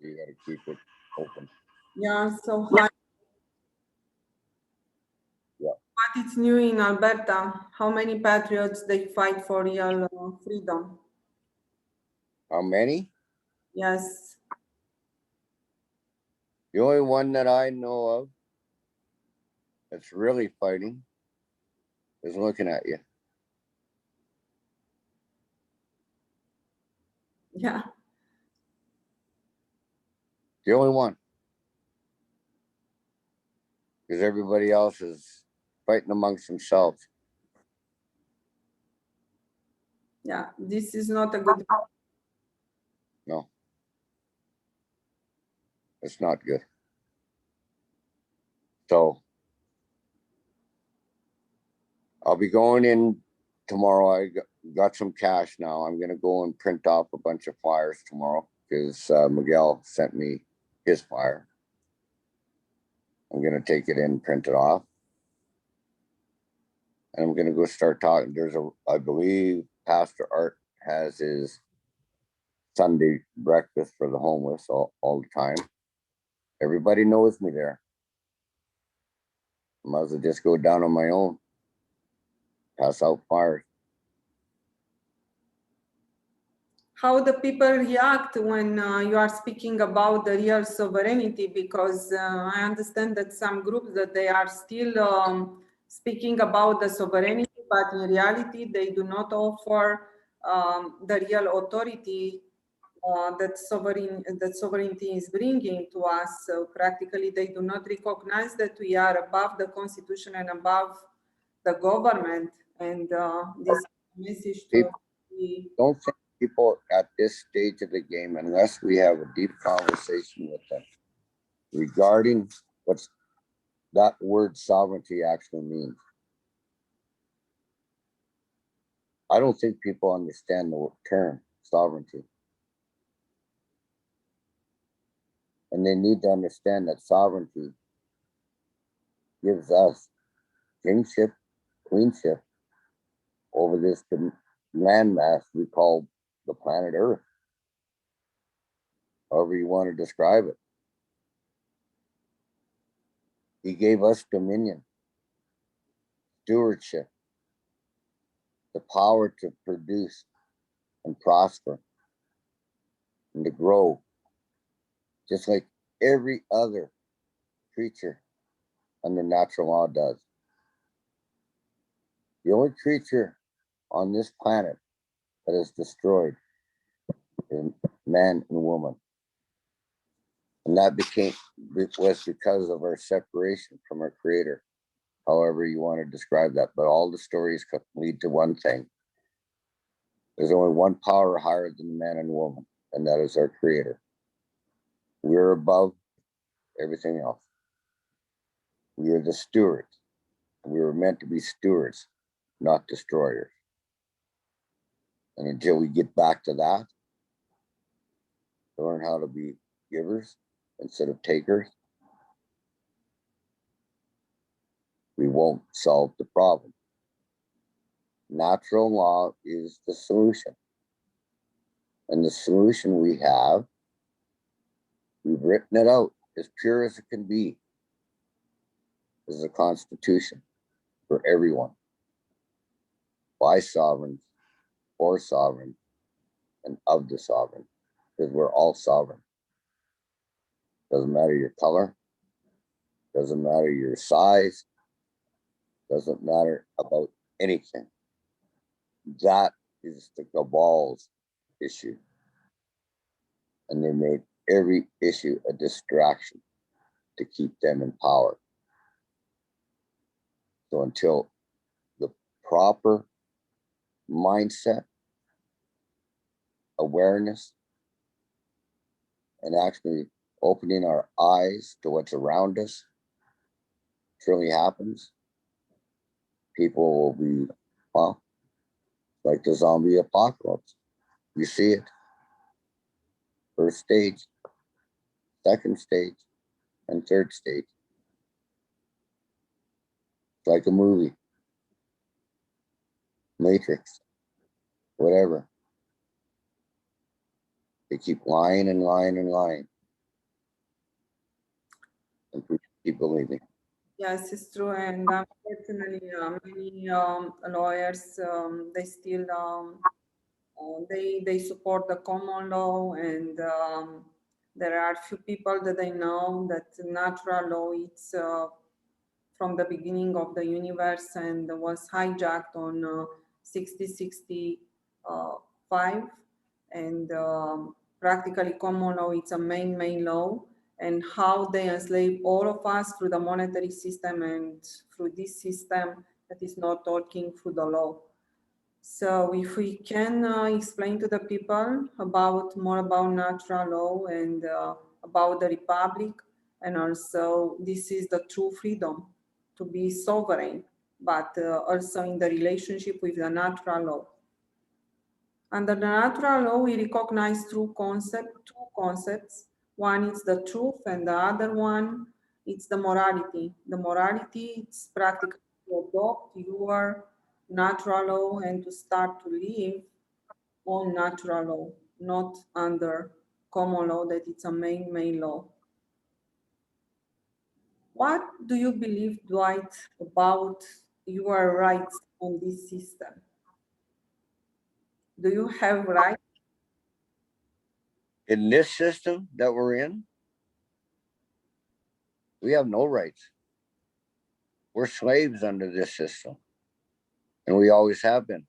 You got to keep it open. Yeah, so hi. Yeah. What is new in Alberta? How many patriots they fight for real freedom? How many? Yes. The only one that I know of that's really fighting is looking at you. Yeah. The only one. Because everybody else is fighting amongst themselves. Yeah, this is not a good. No. It's not good. So I'll be going in tomorrow. I got some cash now. I'm going to go and print off a bunch of flyers tomorrow because Miguel sent me his flyer. I'm going to take it in, print it off. And I'm going to go start talking. I believe Pastor Art has his Sunday breakfast for the homeless all the time. Everybody knows me there. I might as well just go down on my own, pass out flyers. How the people react when you are speaking about the real sovereignty? Because I understand that some groups that they are still speaking about the sovereignty, but in reality they do not offer the real authority that sovereignty is bringing to us. So practically, they do not recognize that we are above the constitution and above the government. And this message to don't think people at this stage of the game, unless we have a deep conversation with them regarding what's that word sovereignty actually means. I don't think people understand the term sovereignty. And they need to understand that sovereignty gives us kingship, queenship over this landmass we call the planet Earth, however you want to describe it. He gave us dominion, stewardship, the power to produce and prosper and to grow, just like every other creature under natural law does. The only creature on this planet that is destroyed is man and woman. And that was because of our separation from our creator, however you want to describe that. But all the stories lead to one thing. There's only one power higher than man and woman, and that is our creator. We're above everything else. We are the stewards. We were meant to be stewards, not destroyers. And until we get back to that, learn how to be givers instead of takers, we won't solve the problem. Natural law is the solution. And the solution we've written it out as pure as it can be, is a constitution for everyone, by sovereigns, for sovereign, and of the sovereign, because we're all sovereign. Doesn't matter your color, doesn't matter your size, doesn't matter about anything. That is the cabal's issue. And they made every issue a distraction to keep them in power. So until the proper mindset, awareness, and actually opening our eyes to what's around us truly happens, people will be, well, like the zombie apocalypse. You see it. First stage, second stage, and third stage. It's like a movie. Matrix. Whatever. They keep lying and lying and lying. And keep believing. Yes, it's true. And unfortunately, many lawyers, they still they support the common law, and there are few people that I know that natural law it's from the beginning of the universe and was hijacked on 6065, and practically common law it's a main law, and how they enslave all of us through the monetary system and through this system that is not working through the law. So if we can explain to the people about more about natural law and about the republic, and also this is the true freedom to be sovereign, but also in the relationship with the natural law. Under the natural law, we recognize two concepts. One is the truth, and the other one it's the morality. The morality it's practically to adopt your natural law and to start to live on natural law, not under common law that it's a main law. What do you believe, Dwight, about your rights on this system? Do you have rights? In this system that we're in, we have no rights. We're slaves under this system, and we always have been.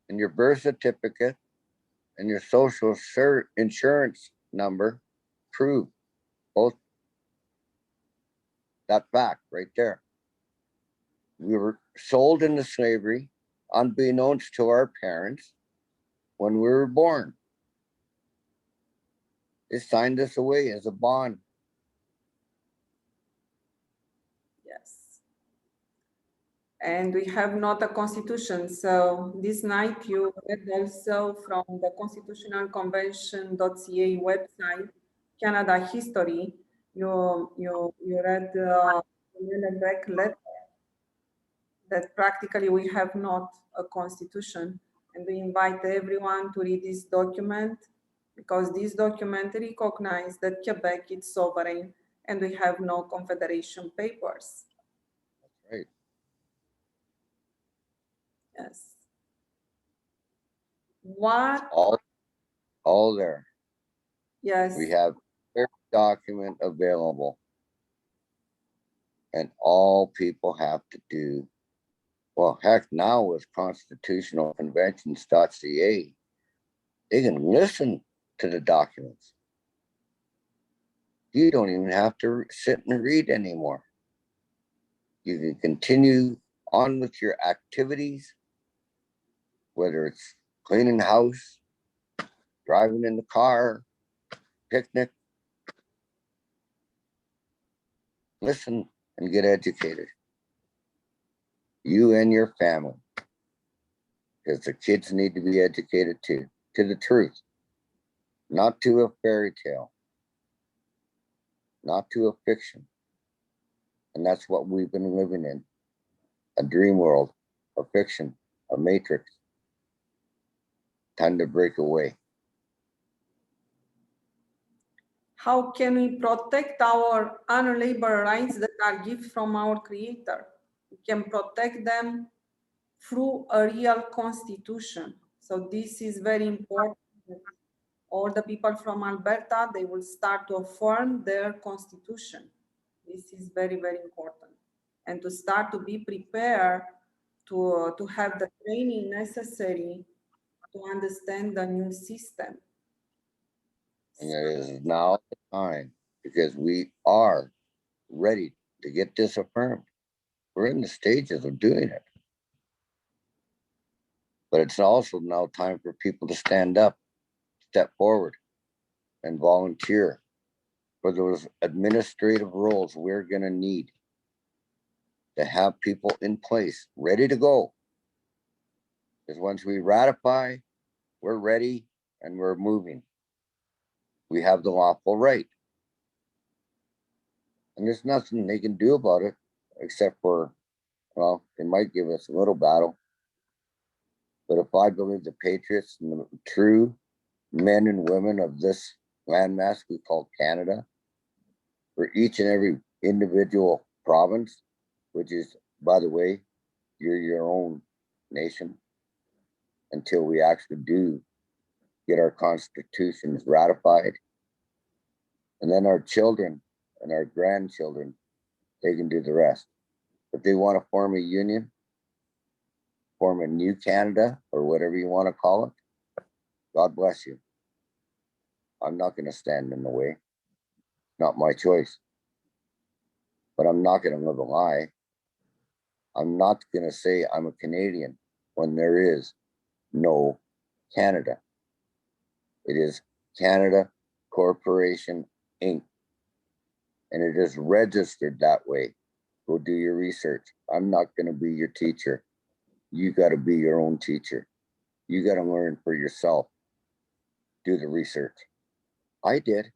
And your birth certificate and your social insurance number prove both that fact right there. We were sold into slavery unbeknownst to our parents when we were born. They signed us away as a bond. Yes. And we have not a constitution. So this night you read also from the constitutionalconvention.ca website, Canada history. You read the back letter that practically we have not a constitution. And we invite everyone to read this document because this document recognizes that Quebec is sovereign and we have no confederation papers. That's right. Yes. What? All there. Yes. We have every document available. And all people have to do, well, heck, now with constitutionalconventions.ca, they can listen to the documents. You don't even have to sit and read anymore. You can continue on with your activities, whether it's cleaning the house, driving in the car, picnic. Listen and get educated. You and your family. Because the kids need to be educated too, to the truth, not to a fairy tale, not to a fiction. And that's what we've been living in, a dream world, a fiction, a matrix. Time to break away. How can we protect our unalienable rights that are gifts from our Creator? We can protect them through a real constitution. So this is very important. All the people from Alberta, they will start to affirm their constitution. This is very important. And to start to be prepared to have the training necessary to understand the new system. And it is now the time because we are ready to get this affirmed. We're in the stages of doing it. But it's also now time for people to stand up, step forward, and volunteer for those administrative roles we're going to need to have people in place ready to go. Because once we ratify, we're ready and we're moving. We have the lawful right. And there's nothing they can do about it except for, well, they might give us a little battle. But if I believe the patriots and the true men and women of this landmass we call Canada, for each and every individual province, which is, by the way, you're your own nation until we actually do get our constitutions ratified. And then our children and our grandchildren, they can do the rest. If they want to form a union, form a new Canada or whatever you want to call it, God bless you. I'm not going to stand in the way. Not my choice. But I'm not going to live a lie. I'm not going to say I'm a Canadian when there is no Canada. It is Canada Corporation Inc. And it is registered that way. Go do your research. I'm not going to be your teacher. You got to be your own teacher. You got to learn for yourself. Do the research. I did.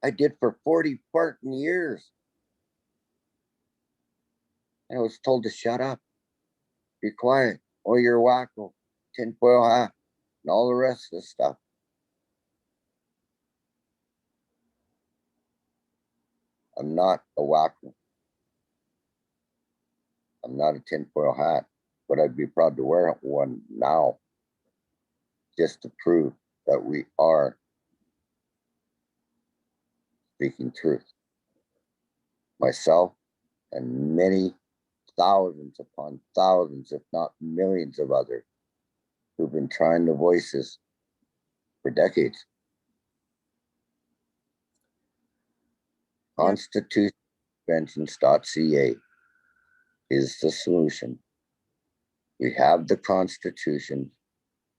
I did for 40 farting years. And I was told to shut up. Be quiet. Oh, you're a wacko. Tinfoil hat. And all the rest of the stuff. I'm not a wacko. I'm not a tinfoil hat. But I'd be proud to wear one now. Just to prove that we are speaking truth. Myself and many thousands upon thousands, if not millions of others who've been trying to voice this for decades. Yeah. Constitutionconventions.ca is the solution. We have the Constitution.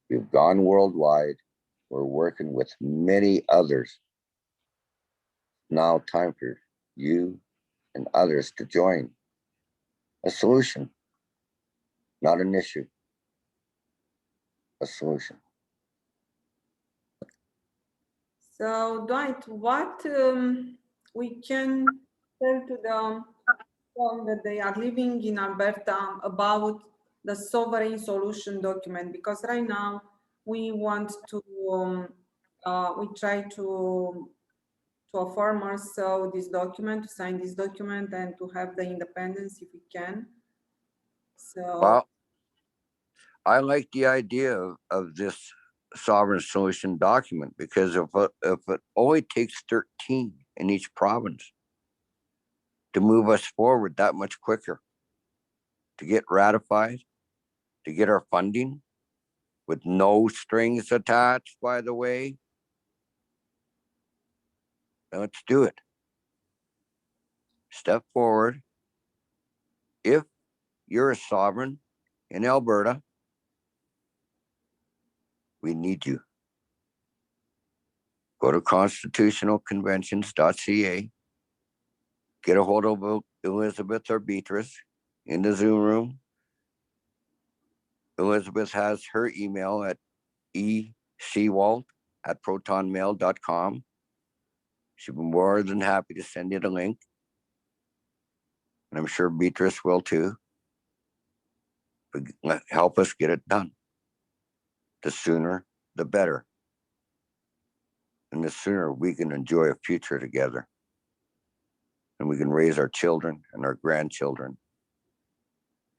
We've gone worldwide. We're working with many others. Now time for you and others to join. A solution, not an issue. A solution. So, Dwight, what we can tell to the people that they are living in Alberta about the sovereign solution document? Because right now we want to, we try to affirm also this document, to sign this document, and to have the independence if we can. So, Well, I like the idea of this sovereign solution document because if it only takes 13 in each province to move us forward that much quicker, to get ratified, to get our funding with no strings attached, by the way, let's do it. Step forward. If you're a sovereign in Alberta, we need you. Go to constitutionalconventions.ca. Get a hold of Elizabeth or Beatrice in the Zoom room. Elizabeth has her email at ecwalt@protonmail.com. She'll be more than happy to send you the link. And I'm sure Beatrice will too. But help us get it done. The sooner, the better. And the sooner we can enjoy a future together. And we can raise our children and our grandchildren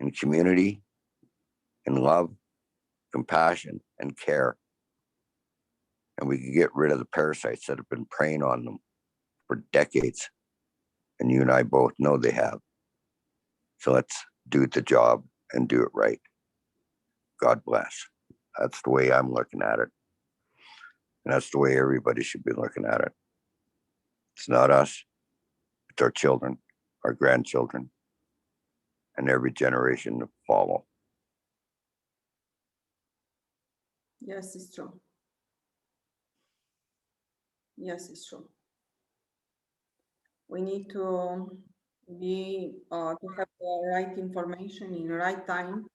in community, in love, compassion, and care. And we can get rid of the parasites that have been preying on them for decades. And you and I both know they have. So let's do the job and do it right. God bless. That's the way I'm looking at it. And that's the way everybody should be looking at it. It's not us, it's our children, our grandchildren, and every generation to follow. yes, it's true. Yes, it's true. We need to be to have the right information in the right time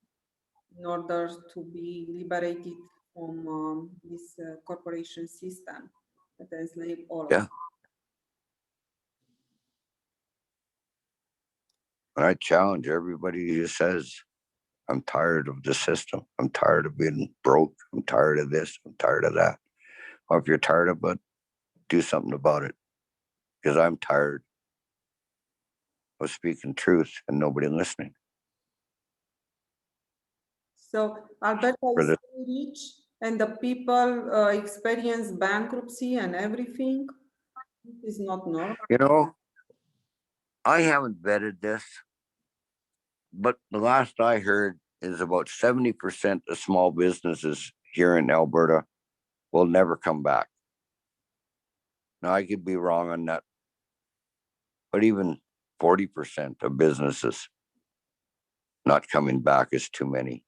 in order to be liberated from this corporation system that enslave all of Yeah. us. And I challenge everybody who says, I'm tired of the system. I'm tired of being broke. I'm tired of this. I'm tired of that. Well, if you're tired of it, do something about it, because I'm tired of speaking truth and nobody listening. So Alberta For is this, so rich and the people experience bankruptcy and everything. It is not normal. I haven't vetted this, but the last I heard is about 70% of small businesses here in Alberta will never come back. Now, I could be wrong on that, but even 40% of businesses not coming back is too many.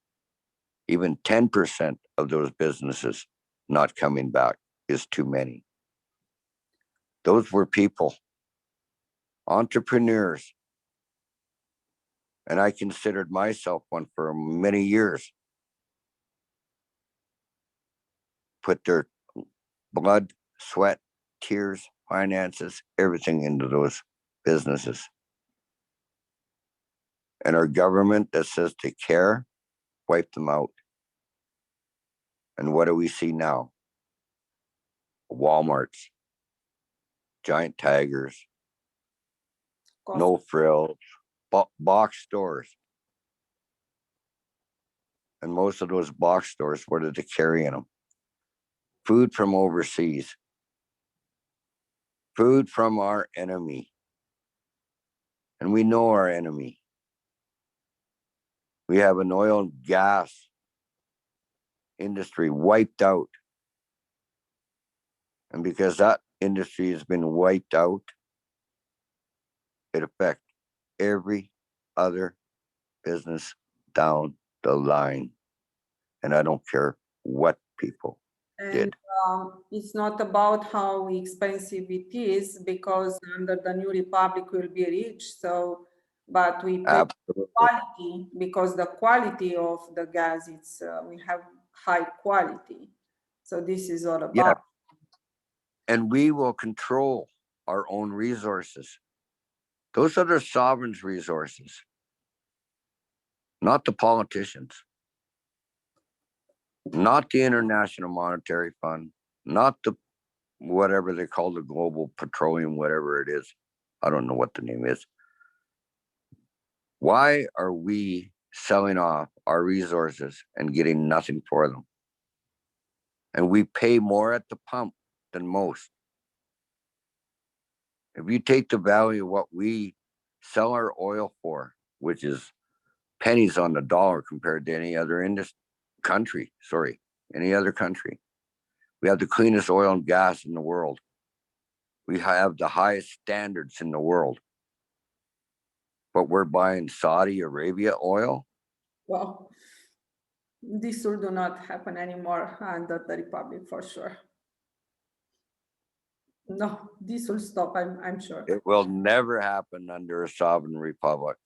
Even 10% of those businesses not coming back is too many. Those were people, entrepreneurs, and I considered myself one for many years. Put their blood, sweat, tears, finances, everything into those businesses. And our government that says they care, wipe them out. And what do we see now? Walmarts, giant tigers, no frills, box stores. And most of those box stores, what are they carrying them? Food from overseas, food from our enemy. And we know our enemy. We have an oil and gas industry wiped out. And because that industry has been wiped out, it affects every other business down the line. And I don't care what people did. It's not about how expensive it is, because under the new republic we'll be rich. So, but we pay quality, because the quality of the gas, it's we have high quality. So this is all about. Yeah. And we will control our own resources. Those are the sovereign's resources, not the politicians, not the International Monetary Fund, not the whatever they call the global petroleum, whatever it is. I don't know what the name is. Why are we selling off our resources and getting nothing for them? And we pay more at the pump than most. If you take the value of what we sell our oil for, which is pennies on the dollar compared to any other country, any other country. We have the cleanest oil and gas in the world. We have the highest standards in the world. But we're buying Saudi Arabia oil? Well, this will do not happen anymore under the Republic, for sure. No, this will stop, I'm sure. It will never happen under a sovereign republic.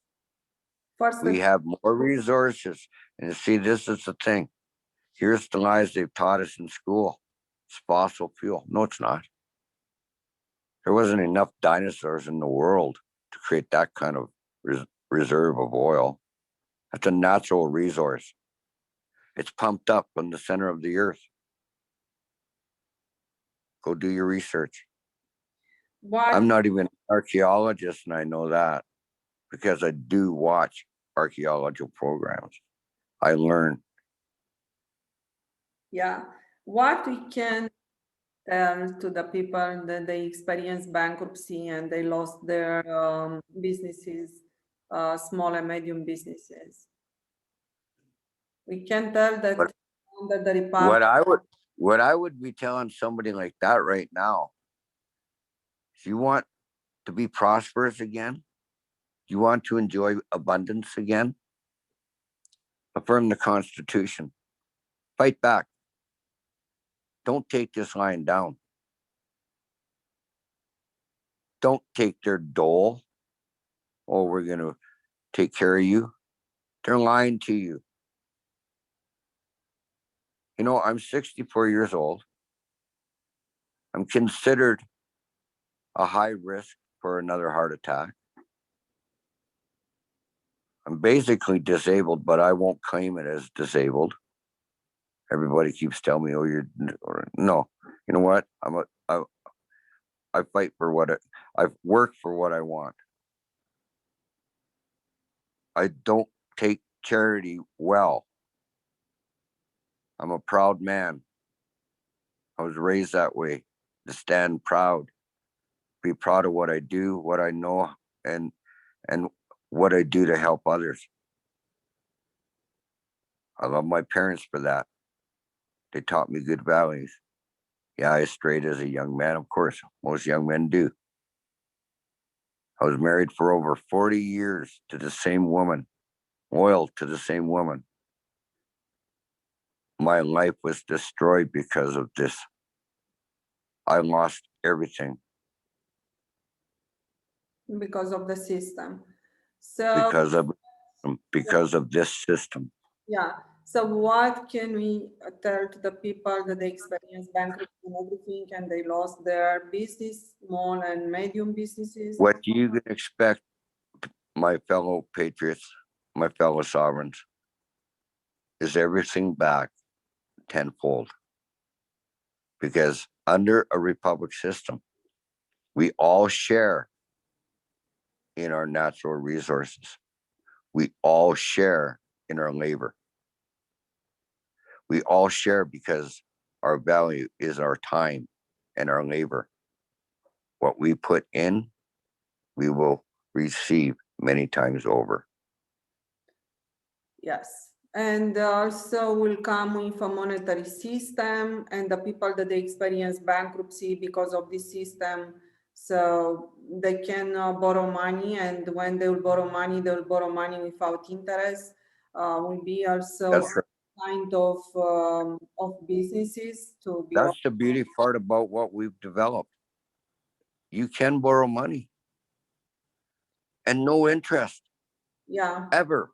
First, we have more resources. And see, this is the thing. Here's the lies they've taught us in school. It's fossil fuel. No, it's not. There wasn't enough dinosaurs in the world to create that kind of reserve of oil. That's a natural resource. It's pumped up in the center of the earth. Go do your research. I'm not even an archaeologist, and I know that because I do watch archaeological programs. I learn. Yeah. What we can tell to the people that they experience bankruptcy and they lost their businesses, small and medium businesses. We can tell that under the Republic. What I would be telling somebody like that right now, if you want to be prosperous again, you want to enjoy abundance again, affirm the Constitution, fight back. Don't take this lying down. Don't take their dole. Oh, we're going to take care of you. They're lying to you. You know, I'm 64 years old. I'm considered a high risk for another heart attack. I'm basically disabled, but I won't claim it as disabled. Everybody keeps telling me, "Oh, you're no." You know what? I fight for I work for what I want. I don't take charity well. I'm a proud man. I was raised that way, to stand proud, be proud of what I do, what I know, and what I do to help others. I love my parents for that. They taught me good values. Yeah, I strayed as a young man, of course. Most young men do. I was married for over 40 years to the same woman, loyal to the same woman. My life was destroyed because of this. I lost everything because of the system. So because of this system. yeah. So what can we tell to the people that they experience bankruptcy and everything, and they lost their business, small and medium businesses? What you can expect, my fellow patriots, my fellow sovereigns, is everything back tenfold. Because under a republic system, we all share in our natural resources. We all share in our labor. We all share because our value is our time and our labor. What we put in, we will receive many times over. Yes. And also will come with a monetary system, and the people that they experience bankruptcy because of this system, so they can borrow money, and when they will borrow money, they will borrow money without interest. Will be also That's right. kind of businesses to be. That's the beauty part about what we've developed. You can borrow money and no interest. Yeah. Ever.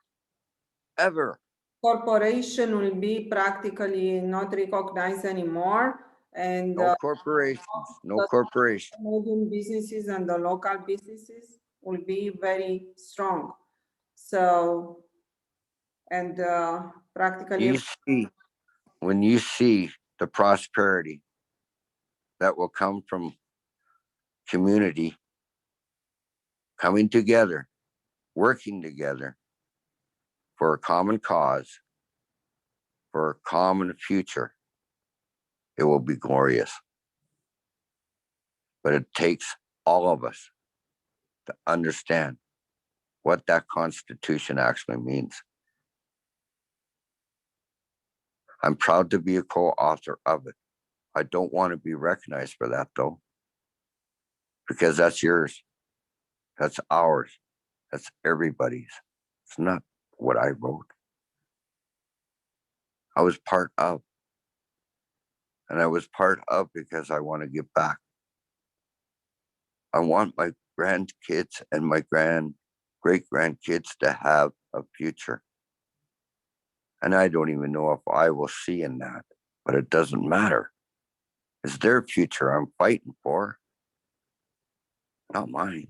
Corporation will be practically not recognized anymore, and No corporations. No corporations. medium businesses and the local businesses will be very strong. So, and practically When you see the prosperity that will come from community coming together, working together for a common cause, for a common future, it will be glorious. But it takes all of us to understand what that Constitution actually means. I'm proud to be a co-author of it. I don't want to be recognized for that, though, because that's yours. That's ours. That's everybody's. It's not what I wrote. I was part of. And I was part of because I want to give back. I want my grandkids and my great grandkids to have a future. And I don't even know if I will see in that, but it doesn't matter. It's their future I'm fighting for, not mine.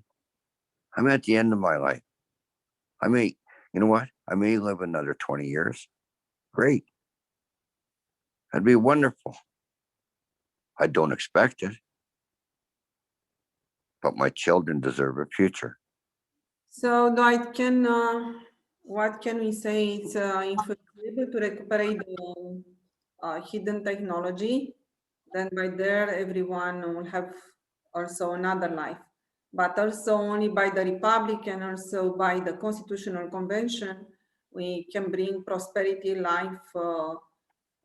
I'm at the end of my life. You know what? I may live another 20 years. Great. That'd be wonderful. I don't expect it, but my children deserve a future. so Dwight, what can we say? It's if we're able to recuperate the hidden technology, then by there everyone will have also another life. But also only by the Republic and also by the Constitutional Convention, we can bring prosperity, life,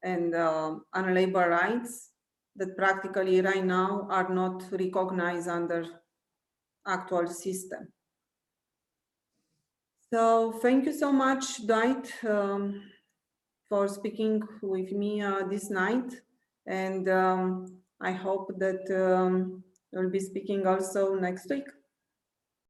and unalienable rights that practically right now are not recognized under actual system. So thank you so much, Dwight, for speaking with me this night. And I hope that you'll be speaking also next week.